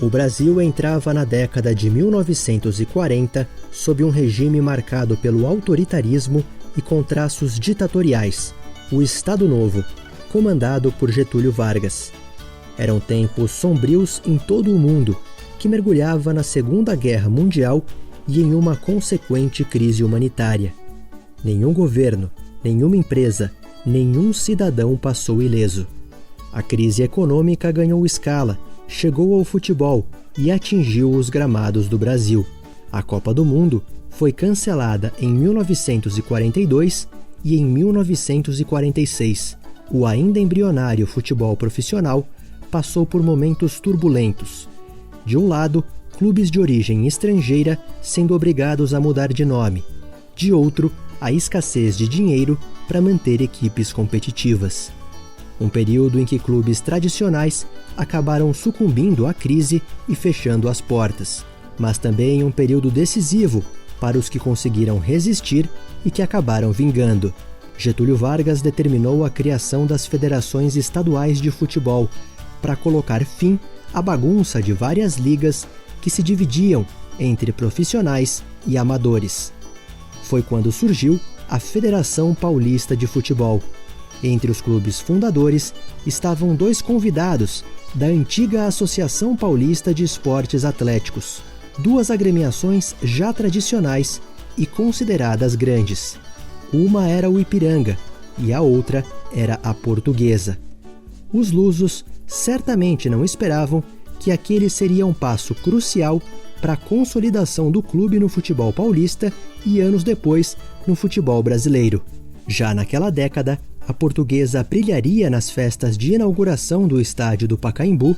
O Brasil entrava na década de 1940 sob um regime marcado pelo autoritarismo e com traços ditatoriais, o Estado Novo, comandado por Getúlio Vargas. Eram tempos sombrios em todo o mundo, que mergulhava na Segunda Guerra Mundial e em uma consequente crise humanitária. Nenhum governo, nenhuma empresa, nenhum cidadão passou ileso. A crise econômica ganhou escala, chegou ao futebol e atingiu os gramados do Brasil. A Copa do Mundo foi cancelada em 1942 e em 1946. O ainda embrionário futebol profissional passou por momentos turbulentos. De um lado, clubes de origem estrangeira sendo obrigados a mudar de nome. De outro, a escassez de dinheiro para manter equipes competitivas. Um período em que clubes tradicionais acabaram sucumbindo à crise e fechando as portas, mas também um período decisivo para os que conseguiram resistir e que acabaram vingando. Getúlio Vargas determinou a criação das federações estaduais de futebol para colocar fim à bagunça de várias ligas que se dividiam entre profissionais e amadores. Foi quando surgiu a Federação Paulista de Futebol. Entre os clubes fundadores estavam 2 convidados da antiga Associação Paulista de Esportes Atléticos, 2 agremiações já tradicionais e consideradas grandes. Uma era o Ipiranga e a outra era a Portuguesa. Os lusos certamente não esperavam que aquele seria um passo crucial para a consolidação do clube no futebol paulista e anos depois no futebol brasileiro. Já naquela década, a Portuguesa brilharia nas festas de inauguração do estádio do Pacaembu,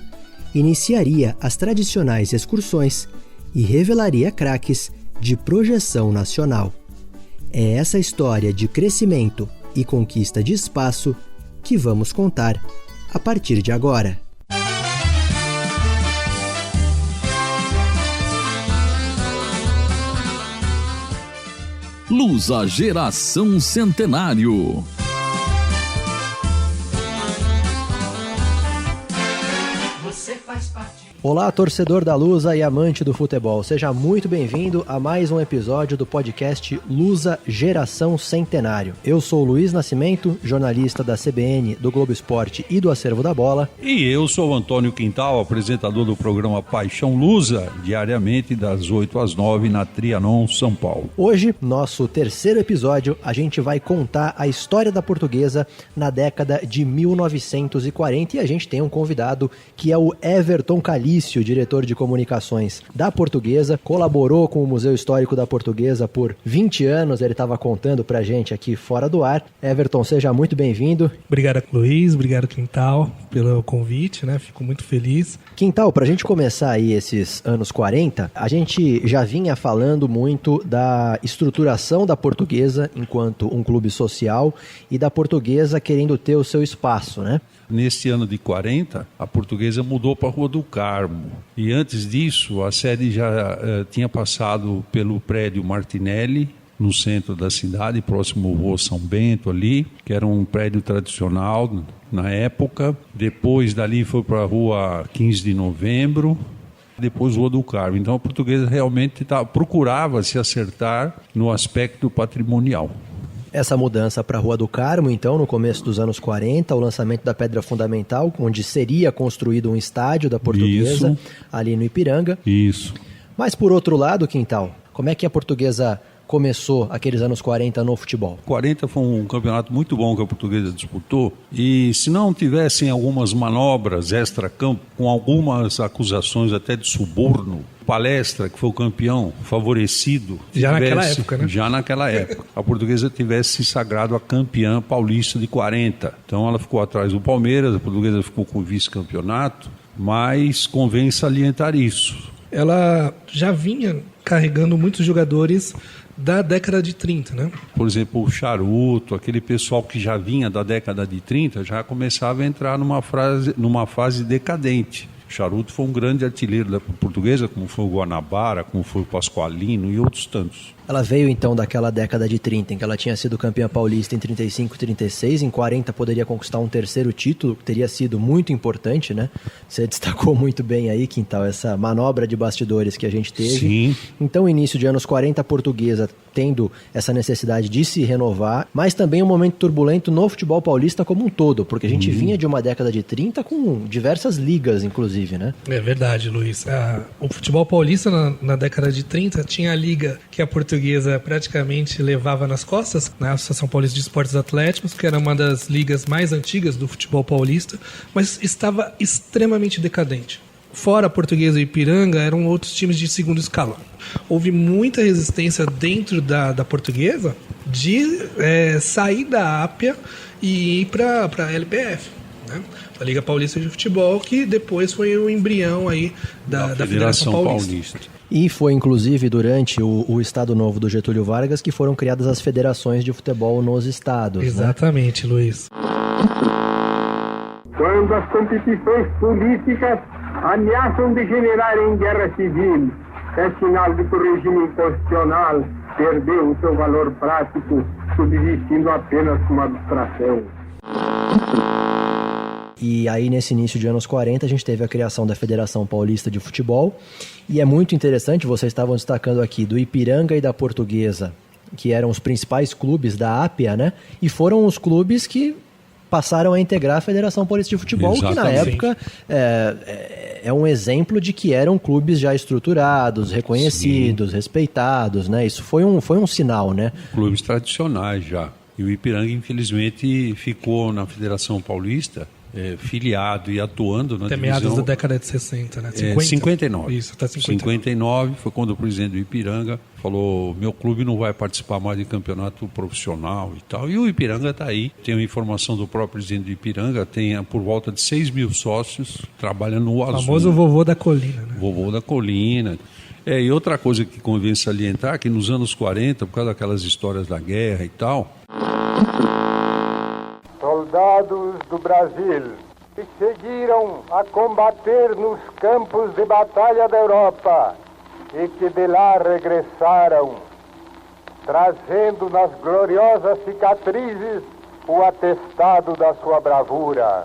iniciaria as tradicionais excursões e revelaria craques de projeção nacional. É essa história de crescimento e conquista de espaço que vamos contar a partir de agora. Lusa Geração Centenário. Olá, torcedor da Lusa e amante do futebol. Seja muito bem-vindo a mais um episódio do podcast Lusa Geração Centenário. Eu sou o Luiz Nascimento, jornalista da CBN, do Globo Esporte e do Acervo da Bola. E eu sou o Antônio Quintal, apresentador do programa Paixão Lusa, diariamente das 8 às 9 na Trianon, São Paulo. Hoje, nosso terceiro episódio, a gente vai contar a história da Portuguesa na década de 1940 e a gente tem um convidado que é o Everton Calixto, diretor de comunicações da Portuguesa, colaborou com o Museu Histórico da Portuguesa por 20 anos, ele estava contando pra gente aqui fora do ar. Everton, seja muito bem-vindo. Obrigado, Luiz, obrigado, Quintal, pelo convite, né? Fico muito feliz. Quintal, pra gente começar aí esses anos 40, a gente já vinha falando muito da estruturação da Portuguesa enquanto um clube social e da Portuguesa querendo ter o seu espaço, né? Neste ano de 40, a Portuguesa mudou para a Rua do Carmo. E antes disso, a sede já tinha passado pelo prédio Martinelli, no centro da cidade, próximo ao Rua São Bento ali, que era um prédio tradicional na época. Depois dali foi para a Rua 15 de Novembro, depois Rua do Carmo. Então a Portuguesa realmente procurava se acertar no aspecto patrimonial. Essa mudança para a Rua do Carmo, então, no começo dos anos 40, o lançamento da Pedra Fundamental, onde seria construído um estádio da Portuguesa, isso, ali no Ipiranga. Isso. Mas, por outro lado, Quintal, como é que a Portuguesa começou aqueles anos 40 no futebol? 40 foi um campeonato muito bom que a Portuguesa disputou e se não tivessem algumas manobras extra-campo, com algumas acusações até de suborno, Palestra, que foi o campeão favorecido, já naquela época, né? Já naquela época, a Portuguesa tivesse se sagrado a campeã paulista de 40. Então ela ficou atrás do Palmeiras, a Portuguesa ficou com o vice-campeonato, mas convém salientar isso. Ela já vinha carregando muitos jogadores da década de 30, né? Por exemplo, o Charuto, aquele pessoal que já vinha da década de 30, já começava a entrar numa fase decadente. Charuto foi um grande artilheiro da Portuguesa, como foi o Guanabara, como foi o Pasqualino e outros tantos. Ela veio então daquela década de 30, em que ela tinha sido campeã paulista em 35 e 36, em 40 poderia conquistar um terceiro título, que teria sido muito importante, né? Você destacou muito bem aí, Quintal, essa manobra de bastidores que a gente teve. Sim. Então, início de anos 40, a Portuguesa tendo essa necessidade de se renovar, mas também um momento turbulento no futebol paulista como um todo, porque a gente vinha de uma década de 30 com diversas ligas, inclusive, né? É verdade, Luiz. O futebol paulista na década de 30 tinha a liga que a Portuguesa praticamente levava nas costas, na Associação Paulista de Esportes Atléticos, que era uma das ligas mais antigas do futebol paulista, mas estava extremamente decadente. Fora a Portuguesa e Ipiranga, eram outros times de segundo escalão. Houve muita resistência dentro da Portuguesa de sair da Ápia e ir para a LPF, né? A Liga Paulista de Futebol, que depois foi o embrião aí da Federação Paulista. E foi inclusive durante o Estado Novo do Getúlio Vargas que foram criadas as federações de futebol nos estados. Exatamente, né? Luiz. Quando as competições políticas ameaçam degenerar em guerra civil, é sinal de que o regime inconstitucional perdeu o seu valor prático, subsistindo apenas como abstração. E aí, nesse início de anos 40, a gente teve a criação da Federação Paulista de Futebol. E é muito interessante, vocês estavam destacando aqui, do Ipiranga e da Portuguesa, que eram os principais clubes da Ápia, né? E foram os clubes que passaram a integrar a Federação Paulista de Futebol, Exatamente. que na época é um exemplo de que eram clubes já estruturados, reconhecidos, respeitados, né? Isso foi um sinal, né? Clubes tradicionais já. E o Ipiranga, infelizmente, ficou na Federação Paulista filiado e atuando na até divisão... meados da década de 60, né? 59. Isso, até 59 foi quando o presidente do Ipiranga falou: meu clube não vai participar mais de campeonato profissional e tal. E o Ipiranga está aí. Tem uma informação do próprio presidente do Ipiranga, tem por volta de 6 mil sócios, trabalha no azul. O famoso vovô da colina, né? Vovô da colina. E outra coisa que convém salientar, que nos anos 40, por causa daquelas histórias da guerra e tal... Soldados do Brasil que seguiram a combater nos campos de batalha da Europa e que de lá regressaram, trazendo nas gloriosas cicatrizes o atestado da sua bravura.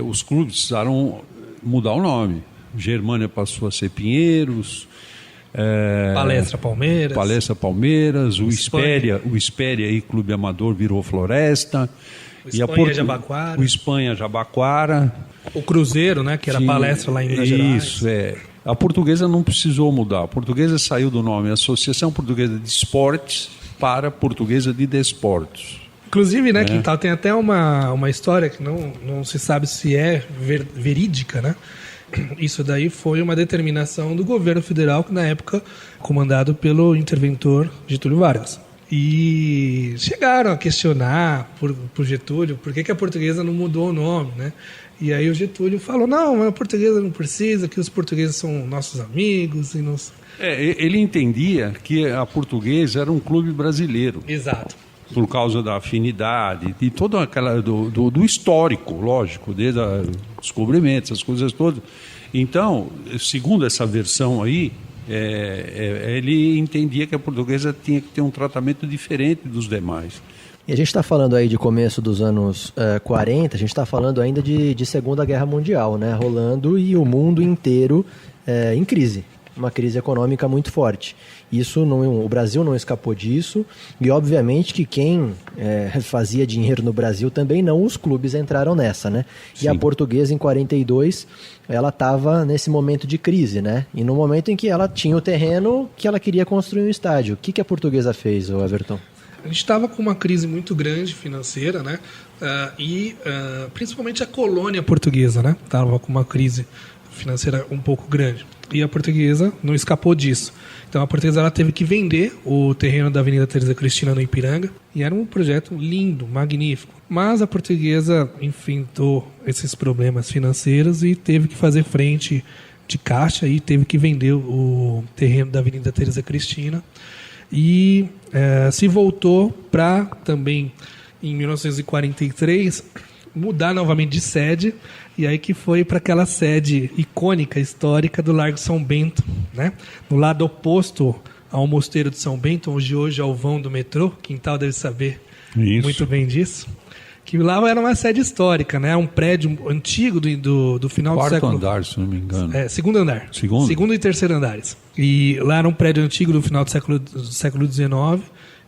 Os clubes precisaram mudar o nome. Germânia passou a ser Pinheiros... Palestra Palmeiras, o Espéria aí, Clube Amador, virou Floresta. O Espanha Jabaquara. O Cruzeiro, né, que era Palestra lá em Minas Gerais. Isso, A Portuguesa não precisou mudar. A Portuguesa saiu do nome Associação Portuguesa de Esportes para Portuguesa de Desportos. Inclusive, né, Quintal, tem até uma história que não se sabe se é verídica, né? Isso daí foi uma determinação do governo federal, que na época comandado pelo interventor Getúlio Vargas. E chegaram a questionar por Getúlio por que a Portuguesa não mudou o nome, né? E aí o Getúlio falou: não, a Portuguesa não precisa, que os portugueses são nossos amigos. E nos... Ele entendia que a Portuguesa era um clube brasileiro. Exato. Por causa da afinidade, de todo aquela do histórico, lógico, desde o descobrimento, essas coisas todas. Então, segundo essa versão aí, ele entendia que a Portuguesa tinha que ter um tratamento diferente dos demais. E a gente está falando aí de começo dos anos 40, a gente está falando ainda de Segunda Guerra Mundial, né, rolando, e o mundo inteiro em crise. Uma crise econômica muito forte. O Brasil não escapou disso, e obviamente que quem fazia dinheiro no Brasil também não, os clubes entraram nessa, né? Sim. E a Portuguesa, em 42, ela estava nesse momento de crise, né? E no momento em que ela tinha o terreno que ela queria construir um estádio. O que a Portuguesa fez, Everton? A gente estava com uma crise muito grande financeira, né? Principalmente a colônia portuguesa, né? Estava com uma crise financeira um pouco grande. E a Portuguesa não escapou disso. Então a Portuguesa ela teve que vender o terreno da Avenida Teresa Cristina no Ipiranga, e era um projeto lindo, magnífico. Mas a Portuguesa enfrentou esses problemas financeiros e teve que fazer frente de caixa e teve que vender o terreno da Avenida Teresa Cristina. E se voltou para também, em 1943, mudar novamente de sede, e aí que foi para aquela sede icônica, histórica do Largo São Bento, né? No lado oposto ao Mosteiro de São Bento, onde hoje é o vão do metrô, Quintal deve saber muito bem disso. Que lá era uma sede histórica, né? Um prédio antigo do final do século... Quarto andar, se não me engano. Segundo andar. Segundo e terceiro andares. E lá era um prédio antigo do final do século XIX,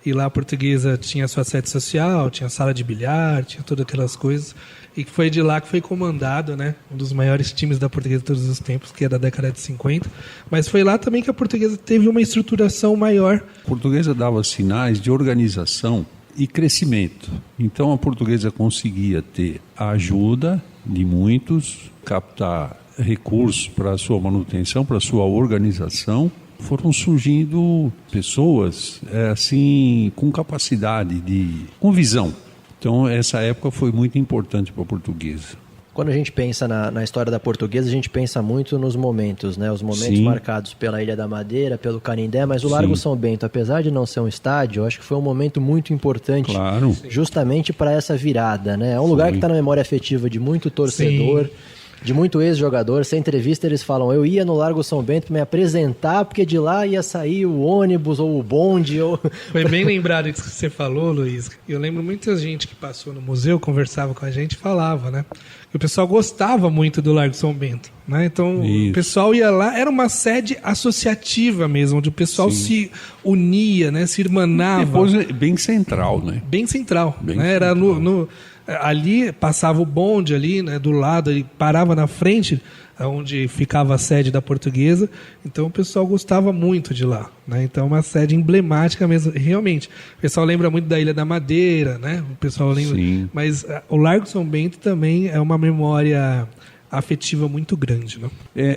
e lá a Portuguesa tinha sua sede social, tinha sala de bilhar, tinha todas aquelas coisas, e foi de lá que foi comandado, né? Um dos maiores times da Portuguesa de todos os tempos, que é da década de 50. Mas foi lá também que a Portuguesa teve uma estruturação maior. A Portuguesa dava sinais de organização e crescimento. Então a Portuguesa conseguia ter a ajuda de muitos, captar recursos para a sua manutenção, para a sua organização. Foram surgindo pessoas assim com capacidade, com visão. Então essa época foi muito importante para a Portuguesa. Quando a gente pensa na história da Portuguesa, a gente pensa muito nos momentos, né? Os momentos Sim. marcados pela Ilha da Madeira, pelo Canindé, mas o Largo São Bento, apesar de não ser um estádio, eu acho que foi um momento muito importante, Claro. justamente para essa virada, né? É um lugar que está na memória afetiva de muito torcedor, Sim. de muito ex-jogador. Sem entrevista eles falam, eu ia no Largo São Bento para me apresentar, porque de lá ia sair o ônibus ou o bonde. Foi bem lembrado isso que você falou, Luiz. Eu lembro muita gente que passou no museu, conversava com a gente e falava, né? Que o pessoal gostava muito do Largo São Bento, né? Então Isso. o pessoal ia lá, era uma sede associativa mesmo, onde o pessoal se unia, né? Se irmanava. Depois bem central, né? Bem central, Bem né? Era ali passava o bonde ali, né, do lado, ele parava na frente, onde ficava a sede da Portuguesa. Então o pessoal gostava muito de lá, né? Então é uma sede emblemática mesmo, realmente. O pessoal lembra muito da Ilha da Madeira, né? O pessoal lembra, Sim. mas o Largo São Bento também é uma memória afetiva muito grande, né?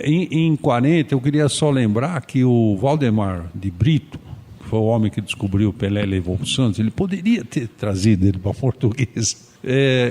Em 40, eu queria só lembrar que o Valdemar de Brito, que foi o homem que descobriu o Pelé e levou para o Santos, ele poderia ter trazido ele para a Portuguesa.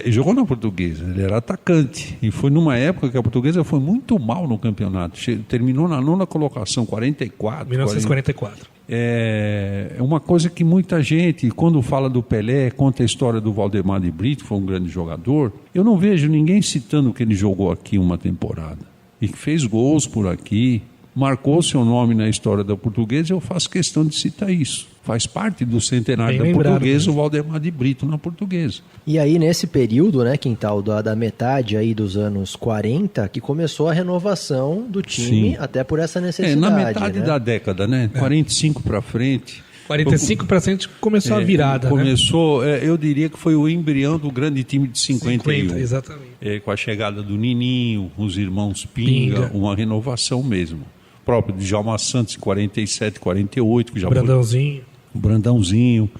Jogou na Portuguesa, ele era atacante. E foi numa época que a Portuguesa foi muito mal no campeonato. Terminou na 9ª colocação, 44. 1944. É uma coisa que muita gente, quando fala do Pelé, conta a história do Valdemar de Brito, que foi um grande jogador. Eu não vejo ninguém citando que ele jogou aqui uma temporada. E que fez gols por aqui, marcou seu nome na história da Portuguesa, eu faço questão de citar isso. Faz parte do centenário Bem da lembrado Portuguesa, mesmo. o Valdemar de Brito na Portuguesa. E aí, nesse período, né, Quintal, da metade aí dos anos 40, que começou a renovação do time, Sim. até por essa necessidade. Na metade né? da década, né? 45 para frente. 45 para frente começou a virada, Começou, eu diria que foi o embrião do grande time de 51. 50, exatamente. Com a chegada do Nininho, os irmãos Pinga, uma renovação mesmo. O próprio Djalma Santos, 47, 48, que já Brandãozinho. foi o Brandãozinho,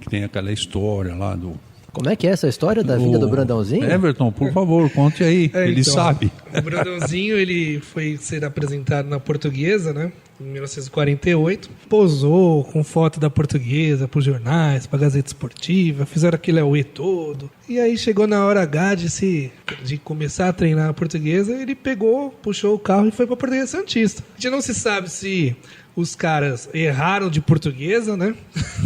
que tem aquela história lá do... Como é que é essa história da vida do Brandãozinho? Everton, por favor, conte aí, ele Então, sabe. O Brandãozinho, ele foi ser apresentado na Portuguesa, né? Em 1948. Posou com foto da Portuguesa para os jornais, para a Gazeta Esportiva, fizeram aquele auê todo. E aí chegou na hora H de começar a treinar a Portuguesa, ele pegou, puxou o carro e foi para a Portuguesa Santista. A gente não se sabe se os caras erraram de Portuguesa, né?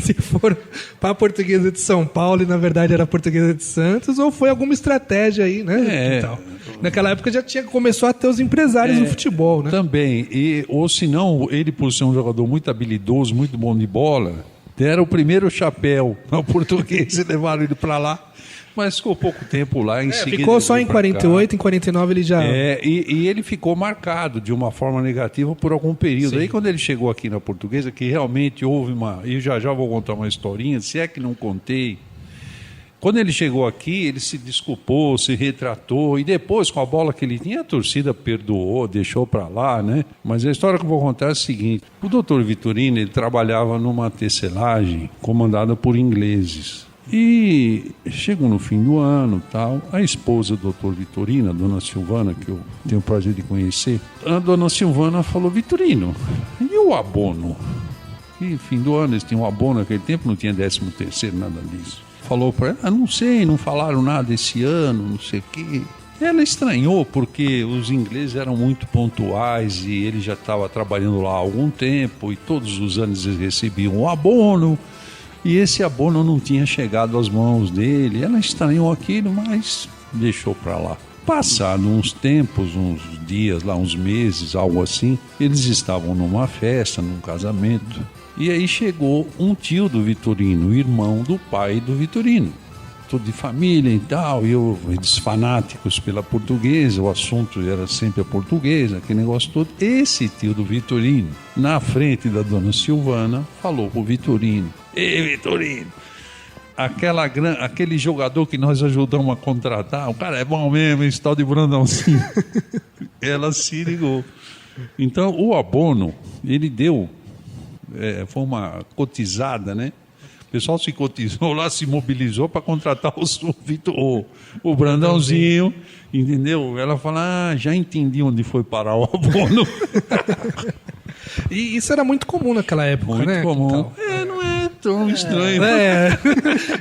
Se foram para a Portuguesa de São Paulo e na verdade era a Portuguesa de Santos, ou foi alguma estratégia aí, né? Então, naquela época já começou a ter os empresários do futebol, né? Também, ou se não, ele por ser um jogador muito habilidoso, muito bom de bola, deram o primeiro chapéu ao Portuguesa e levaram ele para lá. Mas ficou pouco tempo lá, em seguida... Ficou só ele em veio pra 48, cá. em 49 ele já... E ele ficou marcado de uma forma negativa por algum período. Sim. Aí quando ele chegou aqui na Portuguesa, que realmente houve uma... E já vou contar uma historinha, se é que não contei. Quando ele chegou aqui, ele se desculpou, se retratou, e depois, com a bola que ele tinha, a torcida perdoou, deixou para lá, né? Mas a história que eu vou contar é a seguinte. O doutor Vitorino, ele trabalhava numa tecelagem comandada por ingleses. E chegou no fim do ano, tal, a esposa do doutor Vitorino, a dona Silvana, que eu tenho o prazer de conhecer, a dona Silvana falou, Vitorino, e o abono? E fim do ano, eles tinham um abono naquele tempo, não tinha 13º, nada disso. Falou para ela, não sei, não falaram nada esse ano, não sei o quê. Ela estranhou, porque os ingleses eram muito pontuais e ele já estava trabalhando lá há algum tempo e todos os anos eles recebiam o abono. E esse abono não tinha chegado às mãos dele. Ela estranhou aquilo, mas deixou para lá. Passado uns tempos, uns dias, lá uns meses, algo assim, eles estavam numa festa, num casamento. E aí chegou um tio do Vitorino, irmão do pai do Vitorino. Tudo de família e tal, e eles fanáticos pela portuguesa, o assunto era sempre a portuguesa, aquele negócio todo. Esse tio do Vitorino, na frente da dona Silvana, falou pro Vitorino: Ei, Vitorino, aquele jogador que nós ajudamos a contratar, o cara é bom mesmo, esse tal de Brandãozinho. Ela se ligou. Então, o abono, ele deu, foi uma cotizada, né? O pessoal se cotizou lá, se mobilizou para contratar o Brandãozinho, entendeu? Ela fala, já entendi onde foi parar o abono. E isso era muito comum naquela época, muito né? Comum. Então, Não é tão estranho.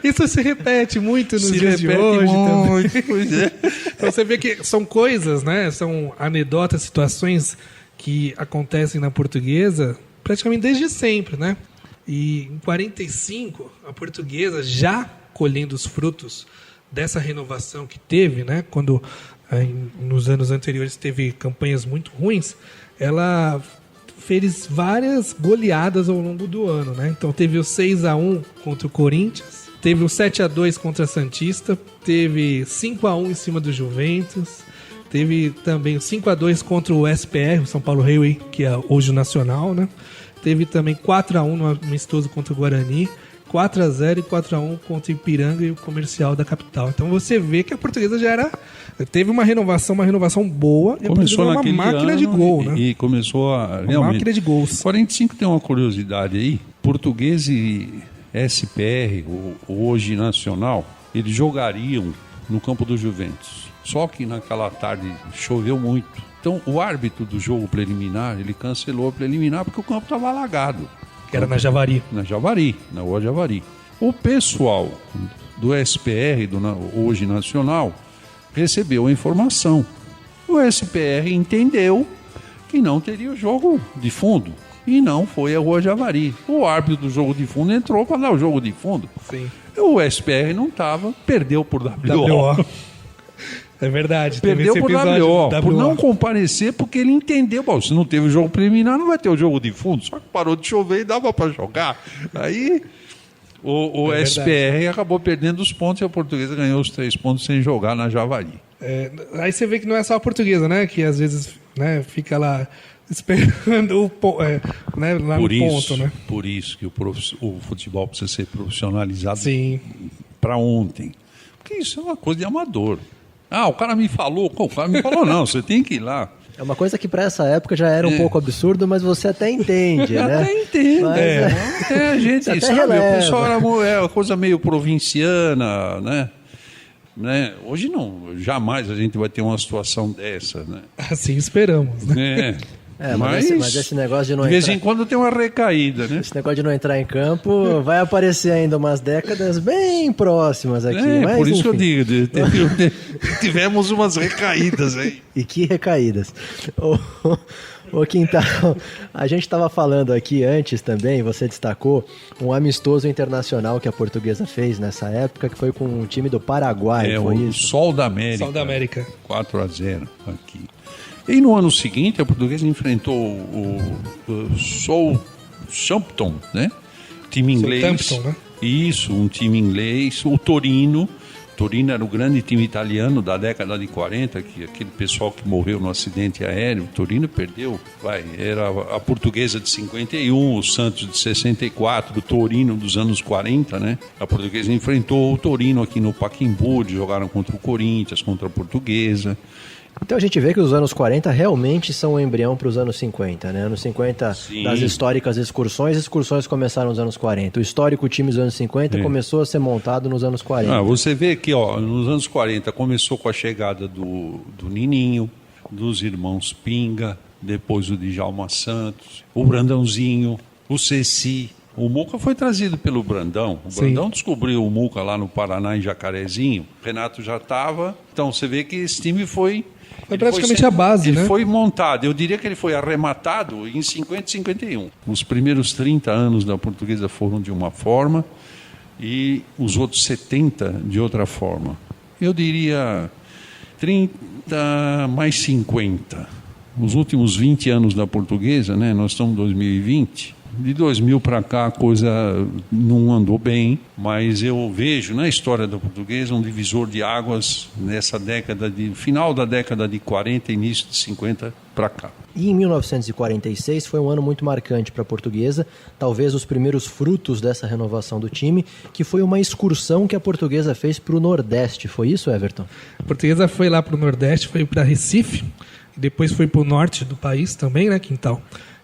Isso se repete muito nos dias de hoje também. Pois é. Então você vê que são coisas, né? São anedotas, situações que acontecem na portuguesa praticamente desde sempre, né? E em 45, a portuguesa, já colhendo os frutos dessa renovação que teve, né? Quando nos anos anteriores teve campanhas muito ruins, ela fez várias goleadas ao longo do ano, né? Então teve o 6-1 contra o Corinthians, teve o 7-2 contra a Santista, teve 5-1 em cima do Juventus, teve também o 5-2 contra o SPR, o São Paulo Railway, que é hoje o Nacional, né? Teve também 4-1 no amistoso contra o Guarani, 4-0 e 4-1 contra o Ipiranga e o Comercial da capital. Então você vê que a portuguesa já teve uma renovação boa. E começou uma máquina de gol, né? E começou a... Uma máquina de gols. 45 tem uma curiosidade aí. Português e SPR, o hoje Nacional, eles jogariam no campo do Juventus. Só que naquela tarde choveu muito. Então, o árbitro do jogo preliminar, ele cancelou a preliminar porque o campo estava alagado. Que era na Javari. Na Rua Javari. O pessoal do SPR, hoje Nacional, recebeu a informação. O SPR entendeu que não teria o jogo de fundo e não foi a Rua Javari. O árbitro do jogo de fundo entrou para dar o jogo de fundo. Sim. O SPR não estava, perdeu por WO. É verdade. Perdeu por WO, por não comparecer, porque ele entendeu. Bom, se não teve o jogo preliminar, não vai ter o jogo de fundo. Só que parou de chover e dava para jogar. Aí o SPR acabou perdendo os pontos e a portuguesa ganhou os 3 pontos sem jogar na Javari. Aí você vê que não é só a portuguesa, né? Que às vezes, né, fica lá esperando lá no ponto, né? Por isso que o futebol precisa ser profissionalizado para ontem. Porque isso é uma coisa de amador. O cara me falou. O cara me falou, não, você tem que ir lá. É uma coisa que para essa época já era um pouco absurdo, mas você até entende, né? Até entende. Mas, até a gente até sabe, releva. o pessoal é uma coisa meio provinciana, né? Hoje não, jamais a gente vai ter uma situação dessa, né? Assim esperamos, né? Mas esse negócio de não de vez em quando tem uma recaída, né? Esse negócio de não entrar em campo vai aparecer ainda umas décadas bem próximas aqui. Mas, por isso enfim. que eu digo, tivemos umas recaídas aí. E que recaídas. Ô Quintal, a gente estava falando aqui antes também, você destacou um amistoso internacional que a portuguesa fez nessa época, que foi com um time do Paraguai, foi o isso? Sol da América. Sol da América. 4-0 aqui. E no ano seguinte, a portuguesa enfrentou o Southampton, né? Time inglês. Southampton, né? Isso, um time inglês. O Torino. Torino era o grande time italiano da década de 40, que aquele pessoal que morreu no acidente aéreo. O Torino perdeu. Era a portuguesa de 51, o Santos de 64, o Torino dos anos 40, né? A portuguesa enfrentou o Torino aqui no Pacaembu, jogaram contra o Corinthians, contra a portuguesa. Então a gente vê que os anos 40 realmente são o embrião para os anos 50, né? Anos 50, Sim. Das históricas excursões começaram nos anos 40. O histórico time dos anos 50 começou a ser montado nos anos 40. Você vê que nos anos 40 começou com a chegada do Nininho, dos irmãos Pinga, depois o Djalma Santos, o Brandãozinho, o Ceci. O Muca foi trazido pelo Brandão. O Brandão descobriu o Muca lá no Paraná, em Jacarezinho. O Renato já estava. Então você vê que esse time foi praticamente a base, né? Ele foi montado. Eu diria que ele foi arrematado em 50 e 51. Os primeiros 30 anos da portuguesa foram de uma forma. e os outros 70 de outra forma. Eu diria 30 mais 50. Os últimos 20 anos da Portuguesa, né? Nós estamos em 2020. De 2000 para cá a coisa não andou bem, mas eu vejo na história da Portuguesa um divisor de águas nessa final da década de 40 e início de 50 para cá. E em 1946 foi um ano muito marcante para a Portuguesa, talvez os primeiros frutos dessa renovação do time, que foi uma excursão que a Portuguesa fez para o Nordeste. Foi isso, Everton? A Portuguesa foi lá para o Nordeste, foi para Recife, e depois foi para o norte do país também, né, Quintal?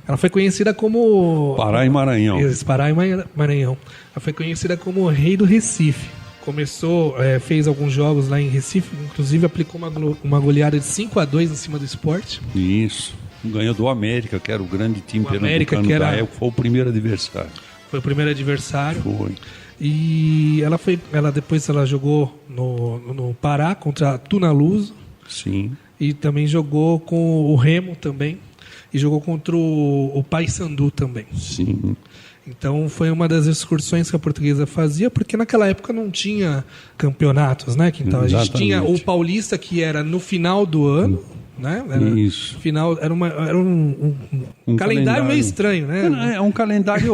Ela foi conhecida como... Pará e Maranhão. Pará e Maranhão. Ela foi conhecida como Rei do Recife. Começou, fez alguns jogos lá em Recife, inclusive aplicou uma goleada de 5-2 em cima do Sport. Isso. Ganhou do América, que era o grande time pernambucano da época. Foi o primeiro adversário. Foi o primeiro adversário. Foi. E depois ela jogou no Pará contra a Tunaluso. Sim. E também jogou com o Remo também. E jogou contra o Paysandu também. Sim. Então foi uma das excursões que a Portuguesa fazia, porque naquela época não tinha campeonatos, né, Quintal? A gente tinha o Paulista, que era no final do ano, né? Isso. Era um calendário meio estranho, né? É um calendário...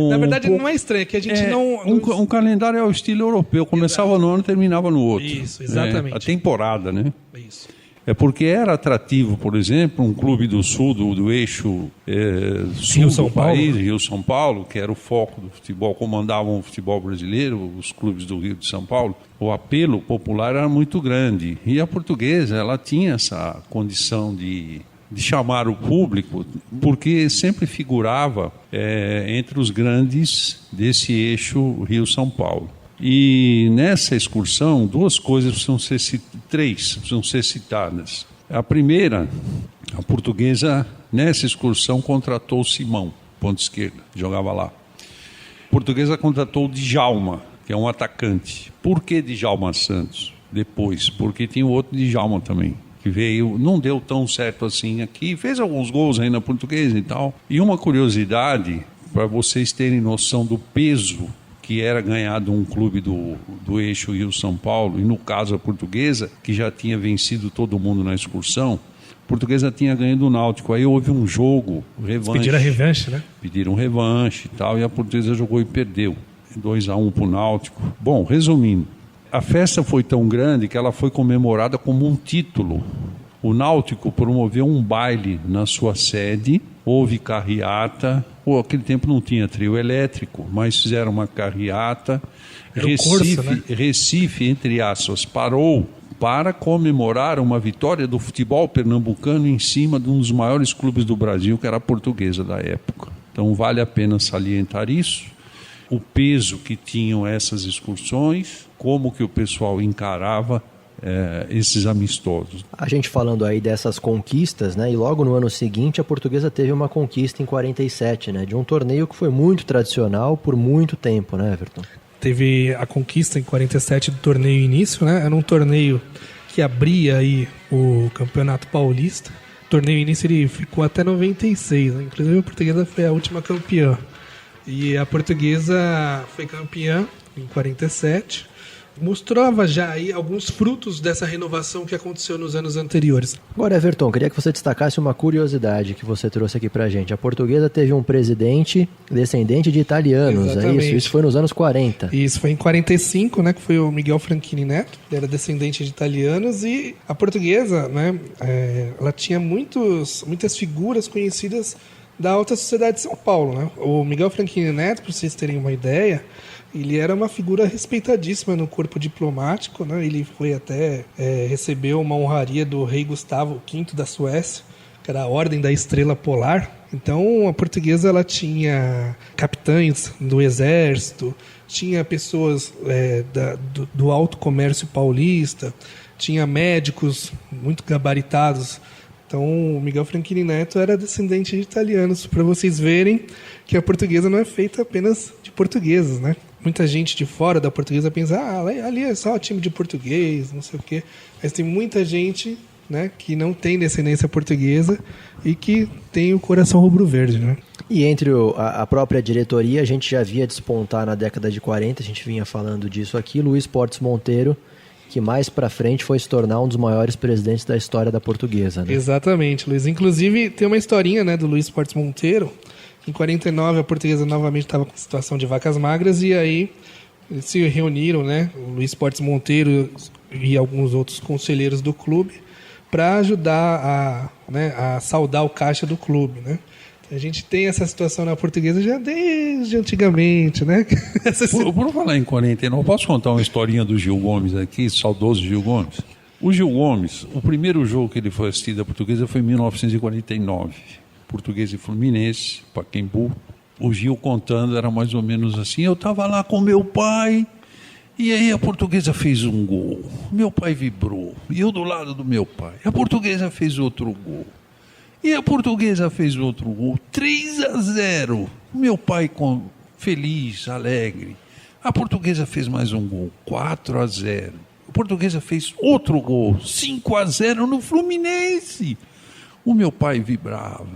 Na verdade não é estranho, é que a gente Um calendário ao estilo europeu, começava no ano e terminava no outro. Isso, exatamente. A temporada, né? Isso. É porque era atrativo, por exemplo, um clube do sul, do eixo sul do país, Rio-São Paulo, que era o foco do futebol, comandavam o futebol brasileiro, os clubes do Rio de São Paulo. O apelo popular era muito grande. E a Portuguesa, ela tinha essa condição de chamar o público, porque sempre figurava entre os grandes desse eixo Rio-São Paulo. E nessa excursão, três precisam ser citadas. A primeira, a Portuguesa, nessa excursão, contratou o Simão, ponta esquerda, jogava lá. A Portuguesa contratou o Djalma, que é um atacante. Por que Djalma Santos? Depois, porque tinha o outro Djalma também, que veio, não deu tão certo assim aqui, fez alguns gols aí na Portuguesa e tal. E uma curiosidade, para vocês terem noção do peso que era ganhado um clube do eixo Rio-São Paulo, e no caso a Portuguesa, que já tinha vencido todo mundo na excursão, a Portuguesa tinha ganho do Náutico. Aí houve um jogo, revanche. Pediram a revanche, né? Pediram revanche e tal, e a Portuguesa jogou e perdeu. 2-1 para o Náutico. Bom, resumindo, a festa foi tão grande que ela foi comemorada como um título. O Náutico promoveu um baile na sua sede, houve carreata. Aquele tempo não tinha trio elétrico, mas fizeram uma carreata. Recife, entre aspas, parou para comemorar uma vitória do futebol pernambucano em cima de um dos maiores clubes do Brasil, que era a Portuguesa da época. Então vale a pena salientar isso, o peso que tinham essas excursões, como que o pessoal encarava esses amistosos. A gente falando aí dessas conquistas, né? E logo no ano seguinte a Portuguesa teve uma conquista em 47, né? De um torneio que foi muito tradicional por muito tempo, né, Everton? Teve a conquista em 47 do torneio início, né? Era um torneio que abria aí o Campeonato Paulista. O torneio início ele ficou até 96, né? Inclusive a Portuguesa foi a última campeã. E a Portuguesa foi campeã em 47. Mostrava já aí alguns frutos dessa renovação que aconteceu nos anos anteriores. Agora, Everton, queria que você destacasse uma curiosidade que você trouxe aqui pra gente. A Portuguesa teve um presidente descendente de italianos, Exatamente. É isso? Isso foi nos anos 40. Isso foi em 45, né, que foi o Miguel Franchini Neto, ele era descendente de italianos, e a Portuguesa, né, ela tinha muitas figuras conhecidas da alta sociedade de São Paulo, né? O Miguel Franchini Neto, para vocês terem uma ideia, ele era uma figura respeitadíssima no corpo diplomático, né? Ele foi até recebeu uma honraria do rei Gustavo V da Suécia, que era a Ordem da Estrela Polar. Então a Portuguesa ela tinha capitães do exército, tinha pessoas do alto comércio paulista, tinha médicos muito gabaritados. Então, o Miguel Franchini Neto era descendente de italianos, para vocês verem que a Portuguesa não é feita apenas de portugueses, né? Muita gente de fora da Portuguesa pensa, ali é só time de português, não sei o quê. Mas tem muita gente, né, que não tem descendência portuguesa e que tem o coração rubro-verde, né? E entre a própria diretoria, a gente já via despontar na década de 40, a gente vinha falando disso aqui, Luiz Portes Monteiro, que mais pra frente foi se tornar um dos maiores presidentes da história da Portuguesa, né? Exatamente, Luiz. Inclusive, tem uma historinha, né, do Luiz Portes Monteiro. Em 49, a Portuguesa novamente estava com situação de vacas magras, e aí eles se reuniram, né, o Luiz Portes Monteiro e alguns outros conselheiros do clube, para ajudar a saldar o caixa do clube, né? A gente tem essa situação na Portuguesa já desde antigamente, né? Por falar em 49, posso contar uma historinha do Gil Gomes aqui, saudoso Gil Gomes? O Gil Gomes, o primeiro jogo que ele foi assistir da Portuguesa foi em 1949. Portuguesa e Fluminense, Pacaembu. O Gil contando era mais ou menos assim, eu estava lá com meu pai, e aí a Portuguesa fez um gol. Meu pai vibrou, e eu do lado do meu pai. A Portuguesa fez outro gol. E a Portuguesa fez outro gol, 3-0. Meu pai feliz, alegre. A Portuguesa fez mais um gol, 4-0. A Portuguesa fez outro gol, 5-0 no Fluminense. O meu pai vibrava.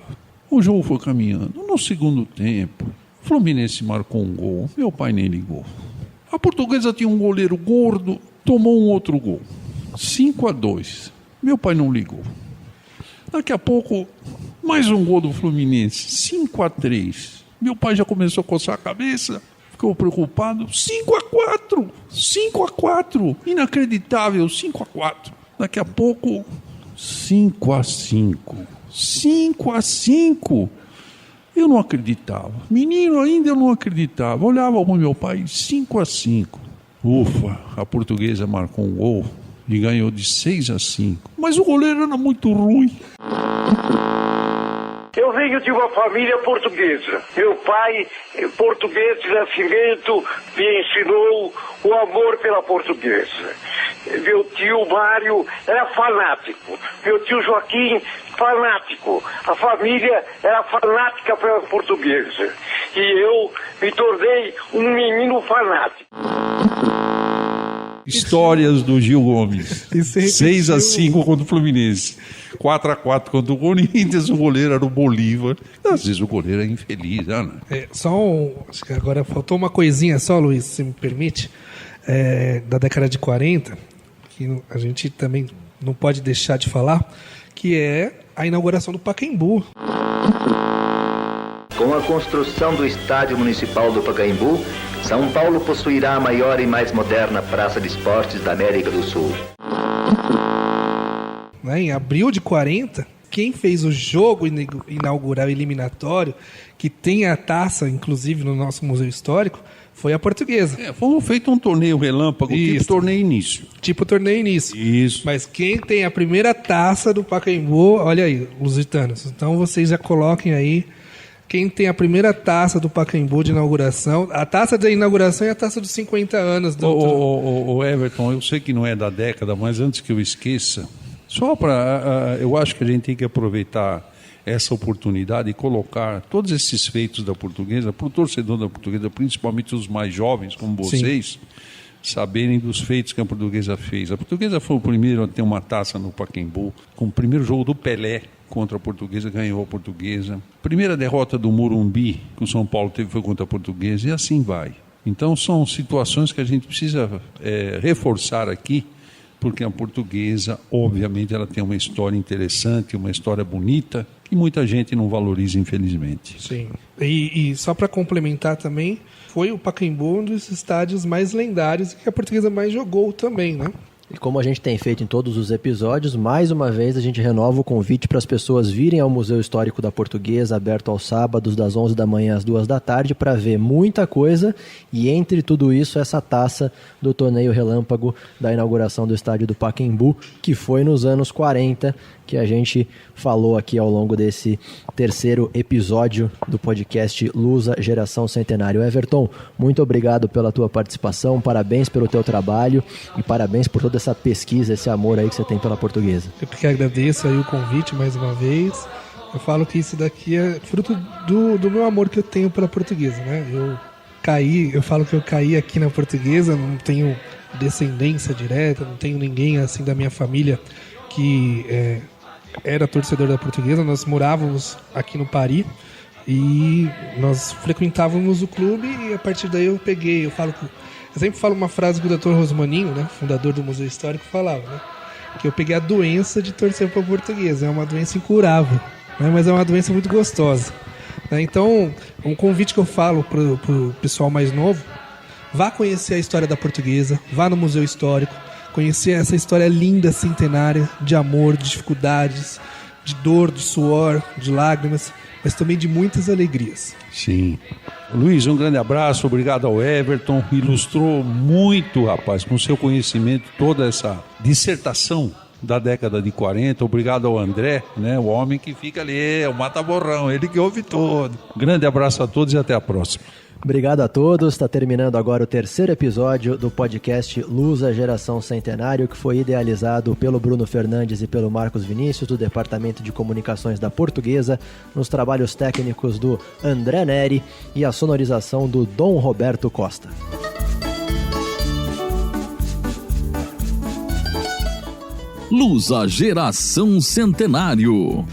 O jogo foi caminhando. No segundo tempo, o Fluminense marcou um gol. Meu pai nem ligou. A Portuguesa tinha um goleiro gordo, tomou um outro gol, 5-2. Meu pai não ligou. Daqui a pouco, mais um gol do Fluminense, 5-3. Meu pai já começou a coçar a cabeça, ficou preocupado. 5-4, 5-4, inacreditável, 5-4. Daqui a pouco, 5-5, 5-5. Eu não acreditava. Menino ainda eu não acreditava. Olhava para o meu pai, 5-5. Ufa, a Portuguesa marcou um gol e ganhou de 6-5. Mas o goleiro era muito ruim. Eu venho de uma família portuguesa. Meu pai, português de nascimento, me ensinou o amor pela Portuguesa. Meu tio Mário era fanático. Meu tio Joaquim, fanático. A família era fanática pela Portuguesa. E eu me tornei um menino fanático. Histórias do Gil Gomes. 6-5 contra o Fluminense. 4-4 contra o Corinthians. O goleiro era o Bolívar. Às vezes o goleiro é infeliz, né? Acho que agora faltou uma coisinha só, Luiz, se me permite, da década de 40, que a gente também não pode deixar de falar, que é a inauguração do Pacaembu. Com a construção do Estádio Municipal do Pacaembu, São Paulo possuirá a maior e mais moderna praça de esportes da América do Sul. Em abril de 40, quem fez o jogo inaugural eliminatório, que tem a taça, inclusive, no nosso Museu Histórico, foi a Portuguesa. Foi feito um torneio relâmpago, tipo torneio início. Tipo torneio início. Isso. Mas quem tem a primeira taça do Pacaembu, olha aí, lusitanos. Então vocês já coloquem aí quem tem a primeira taça do Pacaembu de inauguração. A taça da inauguração é a taça dos 50 anos. Ô, Everton, eu sei que não é da década, mas antes que eu esqueça, só para... eu acho que a gente tem que aproveitar essa oportunidade e colocar todos esses feitos da Portuguesa para o torcedor da Portuguesa, principalmente os mais jovens como vocês, saberem dos feitos que a Portuguesa fez. A Portuguesa foi o primeiro a ter uma taça no Pacaembu, com o primeiro jogo do Pelé contra a Portuguesa, ganhou a Portuguesa. Primeira derrota do Morumbi que o São Paulo teve foi contra a Portuguesa, e assim vai. Então são situações que a gente precisa reforçar aqui, porque a Portuguesa, obviamente, ela tem uma história interessante, uma história bonita, que muita gente não valoriza, infelizmente. Sim. E só para complementar também, foi o Pacaembu um dos estádios mais lendários que a Portuguesa mais jogou também, né? E como a gente tem feito em todos os episódios, mais uma vez a gente renova o convite para as pessoas virem ao Museu Histórico da Portuguesa, aberto aos sábados, das 11 da manhã às 2 da tarde, para ver muita coisa, e entre tudo isso, essa taça do torneio relâmpago da inauguração do estádio do Pacaembu, que foi nos anos 40, que a gente falou aqui ao longo desse terceiro episódio do podcast Lusa Geração Centenário. Everton, muito obrigado pela tua participação, parabéns pelo teu trabalho e parabéns por toda essa pesquisa, esse amor aí que você tem pela Portuguesa. Eu que agradeço aí o convite mais uma vez. Eu falo que isso daqui é fruto do meu amor que eu tenho pela Portuguesa, né? Eu falo que eu caí aqui na Portuguesa, não tenho descendência direta, não tenho ninguém assim da minha família que era torcedor da Portuguesa. Nós morávamos aqui no Paris E nós frequentávamos o clube e a partir daí eu sempre falo uma frase que o Dr. Rosmaninho, né, fundador do Museu Histórico, falava, né, que eu peguei a doença de torcer para o Portuguesa. É uma doença incurável, né, mas é uma doença muito gostosa. Né? Então, um convite que eu falo para o pessoal mais novo: vá conhecer a história da Portuguesa, vá no Museu Histórico, conhecer essa história linda, centenária, de amor, de dificuldades, de dor, de suor, de lágrimas, mas também de muitas alegrias. Sim. Luiz, um grande abraço, obrigado ao Everton, ilustrou muito, rapaz, com seu conhecimento, toda essa dissertação da década de 40, obrigado ao André, né, o homem que fica ali, é o mata-borrão, ele que ouve todo. Grande abraço a todos e até a próxima. Obrigado a todos. Está terminando agora o 3º episódio do podcast Luz à Geração Centenário, que foi idealizado pelo Bruno Fernandes e pelo Marcos Vinícius, do Departamento de Comunicações da Portuguesa, nos trabalhos técnicos do André Neri e a sonorização do Dom Roberto Costa. Luz à Geração Centenário.